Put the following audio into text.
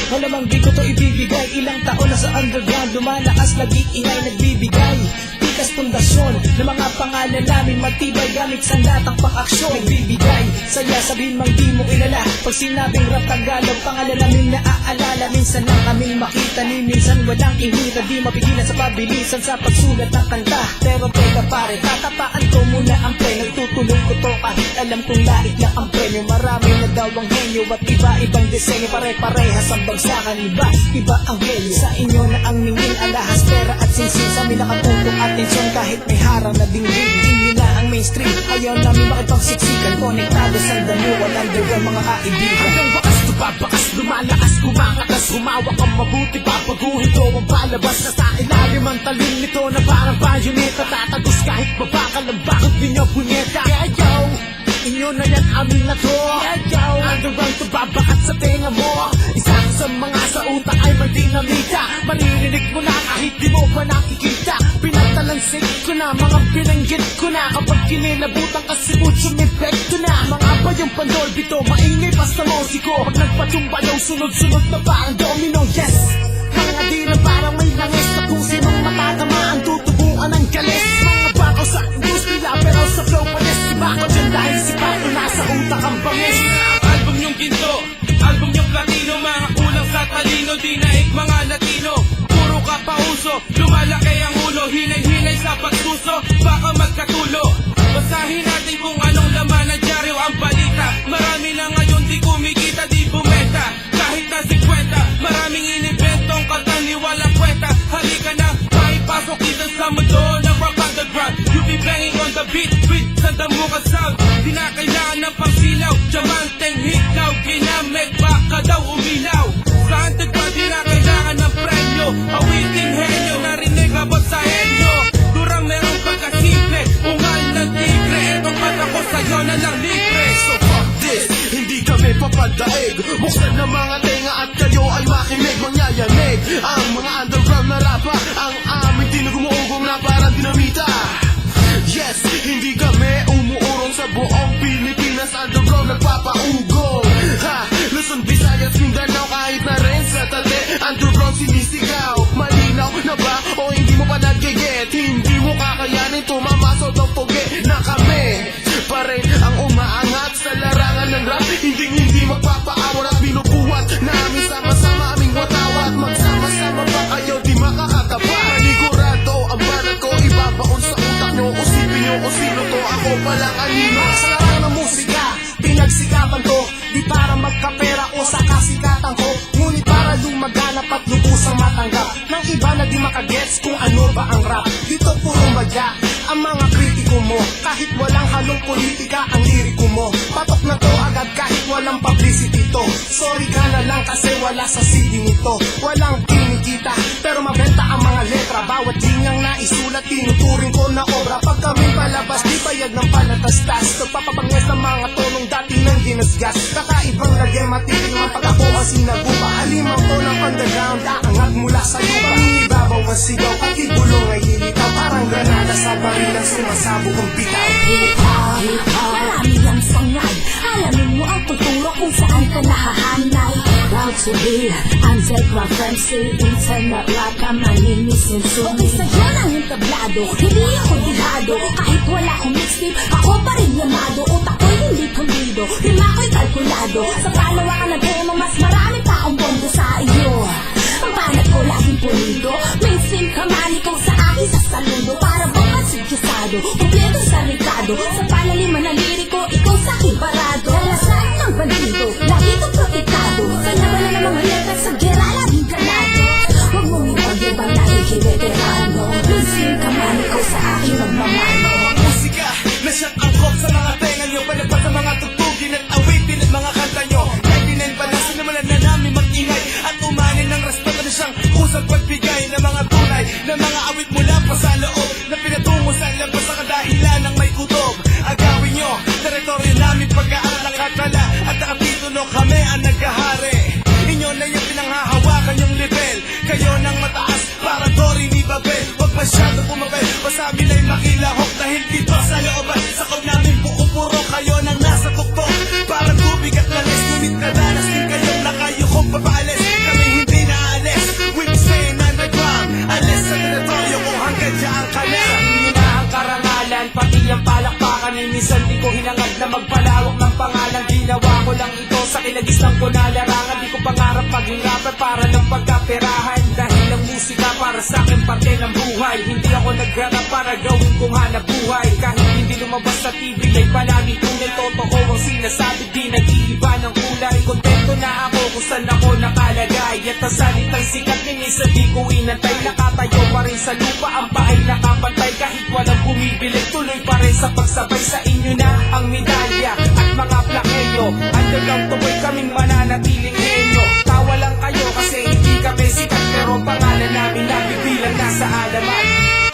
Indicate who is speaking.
Speaker 1: Malamang di ko to ibibigay. Ilang taon na sa underground, lumalakas, nag-iingay, nagbibigay tikas pundasyon ng mga pangalan namin, matibay gamit sa latang pang-aksyon. Nagbibigay saya, sabihin mang di mo kilala. Pag sinabing rap Tagalog, pangalan namin naaalala. Minsan lang kaming makita, ni minsan walang ihita. Di mapigilan sa pabilisan sa pagsulat ng kanta. Pero teka pare, tatapaan ko muna ang pen. Nagtutulong ko to kahit alam kong lait lang ang premyo. Marami na daw ang henyo at iba-ibang disenyo. Pare-parehas ang bagsakan, iba ang henyo. Sa inyo na ang ningin, alahas, pera at sinsin. Sa amin nakatutong atensyon kahit may harang na dinggin. Inyo na ang mainstream, ayaw namin makipagsiksikan. Konektado sa damo, walang dagang mga kaibigan.
Speaker 2: Hanggang wakas tumabakas, lumalakas, kumakatas. Humawak ang mabuti, papaguhin ko ang palabas. Nasa ilalim ang talim nito na parang bayoneta. Tatagos kahit mabakal ang bakit ninyo punyeta. Yeah, yo, inyo na yan, amin na to. Yeah, yo, underground tumabakat sa tenga mo. Isa sa mga sa utak ay may dinamita. Maririnig mo na kahit di mo pa nakikita. Pinatalansik ko na, mga binanggit ko na. Kapag kinilabutan kasi mucho epekto na. Mga bayang pandolbito, maingay pa sa musiko. Pag nagpatumba daw, sunod-sunod na parang domino. Yes, mga di na parang may langis. Na kung sinong matatamaan, tutubuan ng galis. Mga bakaw sa industriya, pero sa flow panis. Si Bako dyan dahil si Bako nasa utak ang bangis.
Speaker 3: Album yung ginto, album yung platino. Mga kulang sa talino, di naik mga Latino. Puro ka pauso, lumalaki ang ulo. Hinay-hinay sa pagsuso, baka magkatulo. Basahin natin kung anong laman ng dyaryo ang balita. Marami na ngayon di kumikita, di bumenta. Kahit na 50, maraming inibentong katani walang kwenta. Halika na, maipasok dito sa mundo ng rap underground. You be banging on the beat with sandamukan sound. Di na kailangan ng pangsilaw, diamanteng hikaw. Ginamit baka daw umilaw. Sa underground di na kailangan ng premyo. Awiting henyo, narinig abot sa henyo. Durang merong pagkasimple, ungal ng tigre. Etong pata ko sa'yo na lang libre.
Speaker 2: So fuck this, hindi kami papadaig. Buksan ng mga tenga at kayo ay makinig. Mangyayanig ang mga underground na rapa. Ang aming tinagumuugong na parang dinamita. Yes, hindi kami umuurong sa buong Pilipinas. Underground nagpapaugong. Ha, Luzon, Visayas, Mindanao, kahit na rin sa Tate. Underground sinisigaw. Malinaw na ba o hindi mo pa nagiget? Hindi mo kakayanin tumamasok ng pugi na kami pa rin ang umaangat sa larangan ng rap. Hindi magpapaawar at binubuhat namin sama-sama aming watawat. Magsama-sama pa kayo di makakatapa. Panigurado ang banat ko, ibabaon sa utak nyo. Usipin nyo kung sino to, ako palang anino.
Speaker 1: Sa larangan ng musika, pinagsikapan ko. Di para magkapera o sa kasikatan ko, ngunit para lumaganap at lubusang matanggap ng iba na di makagets kung ano ba ang rap. Dito puro madya ang mga kritiko mo. Kahit walang halong politika ang liriko mo. Patok na to agad kahit walang publicity to. Sorry ka na lang kasi wala sa CD nito. Walang kinikita pero mabenta ang mga letra. Bawat linyang naisulat tinuturing ko na obra. Pag kami palabas di payag ng palatastas. Nagpapabangis ng mga tonong dati nang ginasgas. Kakaibang nagematik ng pag ako ang sinagupa. Halimaw ko ng underground, aangat mula sa lupa. Ibabaw ang sigaw, pati bulong ay lilitaw. Parang granada sa barilang sumasabog ang bitaw.
Speaker 4: Marami ang sangay. Alamin mo ang tuturo kung saan ka nahahanay. Proud to be underground MC. Internet rap ka maninisin sumi. Okay sa'yo nang entablado, hindi ako dilado. Kahit wala akong mixtape, ako pa rin yamado. Utak ko'y hindi pulido, rima ko'y kalkulado. Sa palawakan na demo, mas marami pa akong bombo sa iyo. Ang banat ko laging pulido. Mainstream ka man, ikaw sa akin sa saludo. Para bang kasigyasado, kumpleto sa rikado. Sa palaliman na liriko, ikaw sa akin parado. Kalasan ng bandido, lagi kong protektado. Sa laban na mga letas, sa gera laging kalado. Huwag mong ipagyo bang nakikiveterano. Mainstream ka man, ikaw sa akin magmamano.
Speaker 3: Musika na siyang angkop sa mga tenga nyo. Palagpas sa mga tugtugin at awitin at mga kanta nyo. 99 pa na sinimulan na namin mag-ingay. At umanin ng respeto na siyang usap pagbigay ng mga tunay. Na mga awit mula pa sa loob. Na pinatungo sa labas sa kadahilan ng may kutob. Agawin nyo, teritoryo namin pagkaan ng katala. At nakatitulo kami ang naghahari. Inyo na yung pinanghahawakan yung level. Kayo nang mataas para Dory ni Babel. Huwag masyado pumabel, masabi na'y makilahok. Dahil dito sa looban, sa kaw namin puro kayo nang nasa tuktok. Parang tubig at lalis, ngunit kadalas din kayo na kayo kong papaalis. Kami palakpakan ay minsan di ko hinangad na magpalawak ng pangalan. Ginawa ko lang ito sa kinagisnan ko na larangan. Di ko pangarap maging rapper para ng pagkaperahan. Dahil ang musika para sa akin parte ng buhay. Hindi ako nag-rap para gawin kong hanap buhay. Kahit hindi lumabas sa TV ay palaging tunay. Totoo ang sinasabi, di nag-iiba ng kulay. Kontento na ako kung saan ako nakalagay. At ang salitang sikat ng isa di ko inantay. Nakatayo pa rin sa lupa, ang paay nakapantay. Kahit walang bumibili, tuloy pa rin sa pagsabay. Sa inyo na ang medalya at mga plakeyo. Underground tuloy kaming mananatiling henyo. Tawa lang kayo kasi hindi kami sikat, pero pangalan namin nabibilang nasa alamat.